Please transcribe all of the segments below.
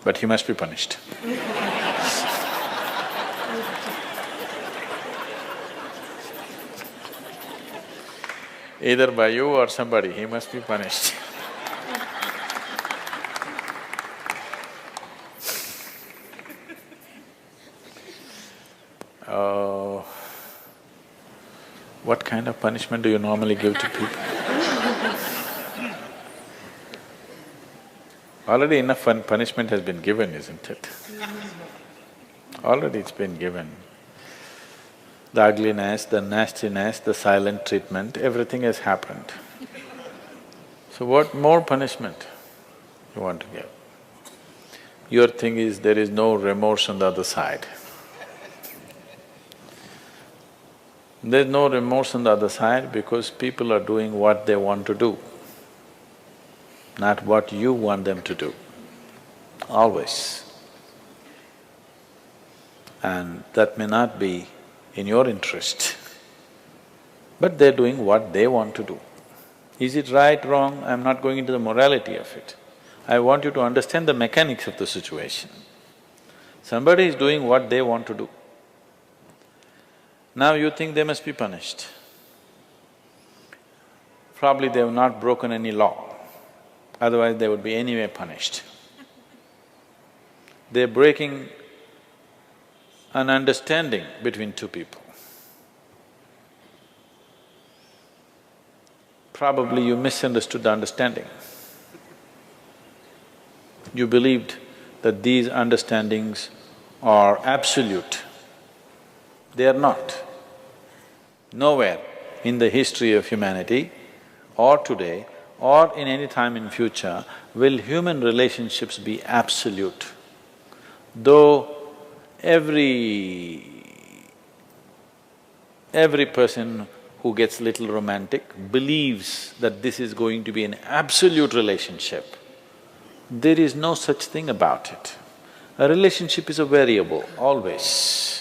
but he must be punished. Either by you or somebody, he must be punished. Oh, what kind of punishment do you normally give to people? Already enough punishment has been given, isn't it? Already it's been given. The ugliness, the nastiness, the silent treatment, everything has happened. So what more punishment you want to give? Your thing is there is no remorse on the other side. There's no remorse on the other side because people are doing what they want to do, not what you want them to do, always. And that may not be in your interest, but they're doing what they want to do. Is it right, wrong? I'm not going into the morality of it. I want you to understand the mechanics of the situation. Somebody is doing what they want to do. Now you think they must be punished. Probably they have not broken any law, otherwise they would be anyway punished. They're breaking an understanding between two people. Probably you misunderstood the understanding. You believed that these understandings are absolute. They are not. Nowhere in the history of humanity or today or in any time in future will human relationships be absolute. Though every person who gets little romantic believes that this is going to be an absolute relationship, there is no such thing about it. A relationship is a variable, always.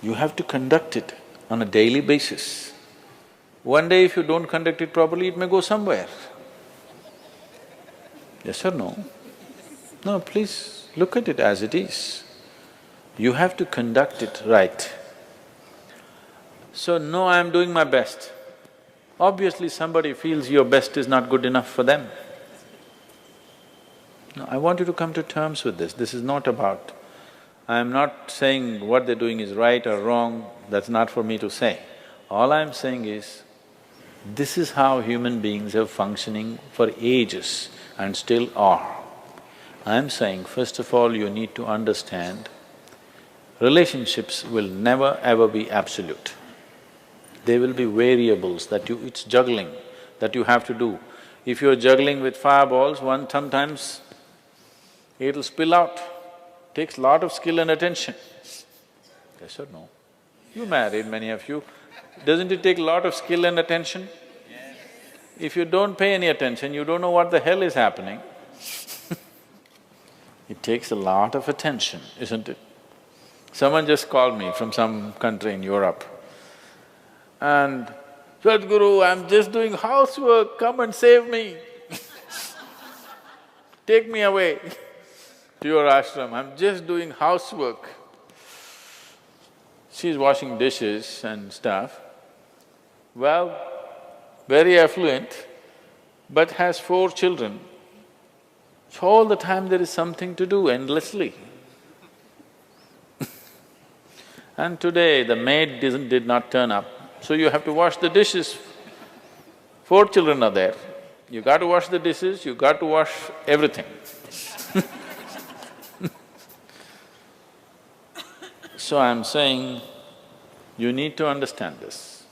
You have to conduct it on a daily basis. One day if you don't conduct it properly, it may go somewhere. Yes or no? No, please look at it as it is. You have to conduct it right. So, no, I'm doing my best. Obviously somebody feels your best is not good enough for them. No, I want you to come to terms with this. This is not about… I'm not saying what they're doing is right or wrong, that's not for me to say. All I'm saying is, this is how human beings are functioning for ages and still are. I'm saying, first of all, you need to understand, relationships will never ever be absolute. There will be variables that it's juggling that you have to do. If you're juggling with fireballs, sometimes it'll spill out. Takes lot of skill and attention. Yes or no? You married, many of you. Doesn't it take a lot of skill and attention? Yes. If you don't pay any attention, you don't know what the hell is happening. It takes a lot of attention, isn't it? Someone just called me from some country in Europe and, Sadhguru, I'm just doing housework, come and save me. Take me away to your ashram, I'm just doing housework. She's washing dishes and stuff. Well, very affluent, but has 4 children. So all the time there is something to do endlessly. And today the maid did not turn up, so you have to wash the dishes. 4 children are there, you got to wash the dishes, you got to wash everything. So I'm saying, you need to understand this.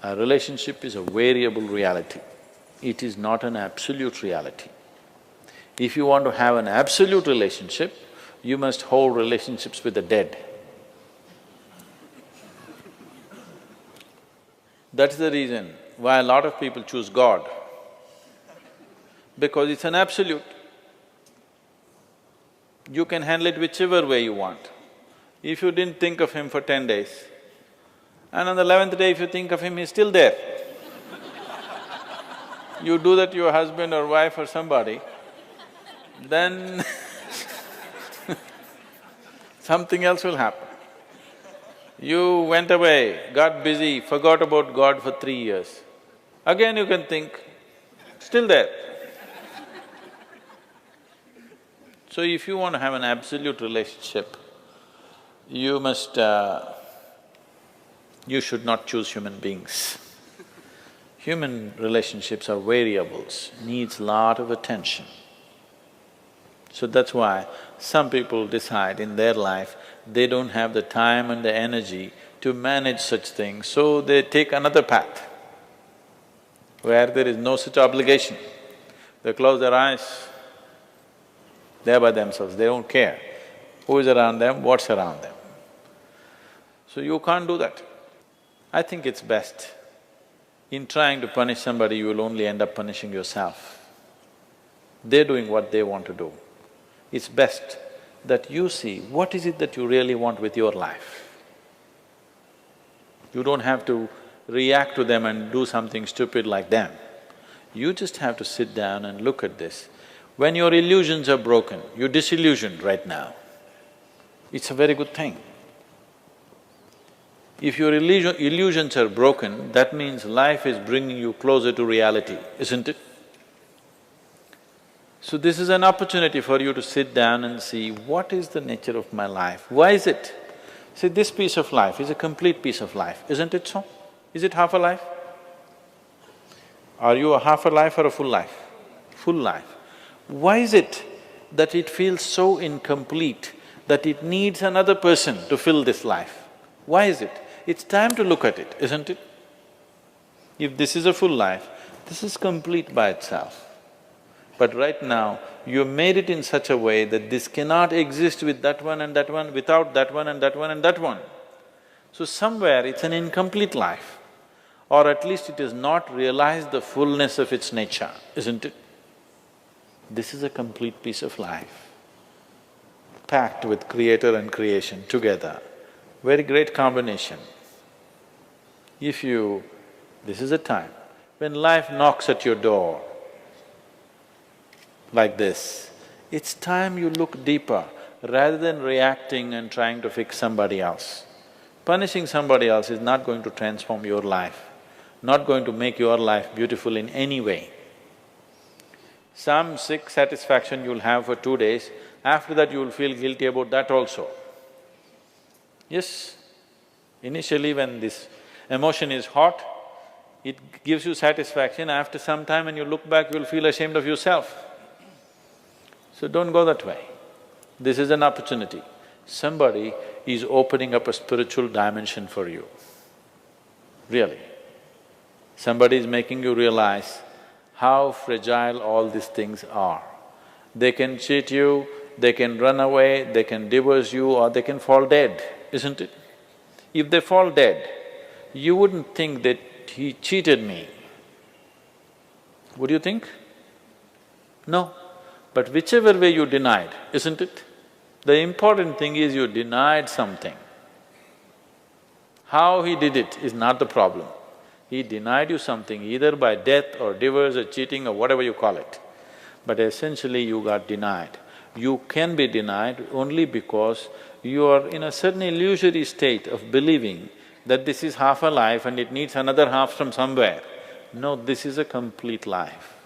A relationship is a variable reality. It is not an absolute reality. If you want to have an absolute relationship, you must hold relationships with the dead. That's the reason why a lot of people choose God, because it's an absolute. You can handle it whichever way you want. If you didn't think of him for 10 days, and on the 11th day if you think of him, he's still there. You do that to your husband or wife or somebody, then something else will happen. You went away, got busy, forgot about God for 3 years. Again you can think, still there. So if you want to have an absolute relationship, you should not choose human beings. Human relationships are variables, needs lot of attention. So that's why some people decide in their life they don't have the time and the energy to manage such things, so they take another path where there is no such obligation. They close their eyes, they're by themselves, they don't care who is around them, what's around them. So you can't do that. I think it's best. In trying to punish somebody, you will only end up punishing yourself. They're doing what they want to do. It's best that you see what is it that you really want with your life. You don't have to react to them and do something stupid like them. You just have to sit down and look at this. When your illusions are broken, you're disillusioned right now, it's a very good thing. If your illusions are broken, that means life is bringing you closer to reality, isn't it? So this is an opportunity for you to sit down and see, what is the nature of my life? Why is it? See, this piece of life is a complete piece of life, isn't it so? Is it half a life? Are you a half a life or a full life? Full life. Why is it that it feels so incomplete that it needs another person to fill this life? Why is it? It's time to look at it, isn't it? If this is a full life, this is complete by itself. But right now, you made it in such a way that this cannot exist with that one and that one, without that one and that one and that one. So somewhere it's an incomplete life, or at least it has not realized the fullness of its nature, isn't it? This is a complete piece of life, packed with creator and creation together. Very great combination. If you… this is a time when life knocks at your door like this, it's time you look deeper rather than reacting and trying to fix somebody else. Punishing somebody else is not going to transform your life, not going to make your life beautiful in any way. Some sick satisfaction you'll have for 2 days, after that you will feel guilty about that also. Yes, initially when this emotion is hot, it gives you satisfaction. After some time when you look back, you'll feel ashamed of yourself. So don't go that way. This is an opportunity. Somebody is opening up a spiritual dimension for you, really. Somebody is making you realize how fragile all these things are. They can cheat you, they can run away, they can divorce you, or they can fall dead, isn't it? If they fall dead, you wouldn't think that he cheated me. Would you think? No. But whichever way you denied, isn't it? The important thing is you denied something. How he did it is not the problem. He denied you something either by death or divorce or cheating or whatever you call it. But essentially you got denied. You can be denied only because you are in a certain illusory state of believing that this is half a life and it needs another half from somewhere. No, this is a complete life.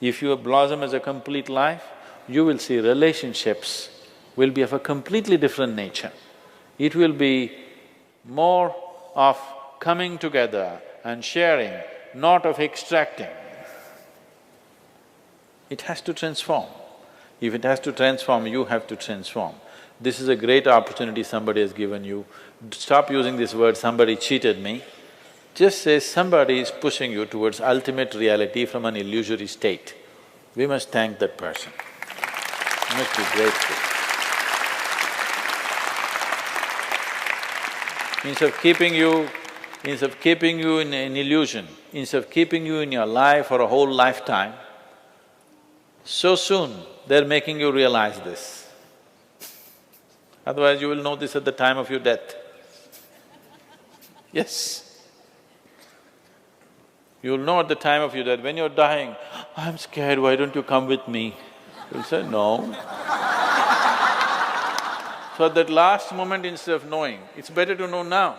If you blossom as a complete life, you will see relationships will be of a completely different nature. It will be more of coming together and sharing, not of extracting. It has to transform. If it has to transform, you have to transform. This is a great opportunity somebody has given you. Stop using this word, somebody cheated me. Just say somebody is pushing you towards ultimate reality from an illusory state. We must thank that person. We must be grateful. Instead of keeping you in an illusion, instead of keeping you in your life for a whole lifetime, so soon they're making you realize this. Otherwise you will know this at the time of your death. Yes. You'll know at the time of your death, when you're dying, I'm scared, why don't you come with me? You'll say, no. So at that last moment, instead of knowing, it's better to know now.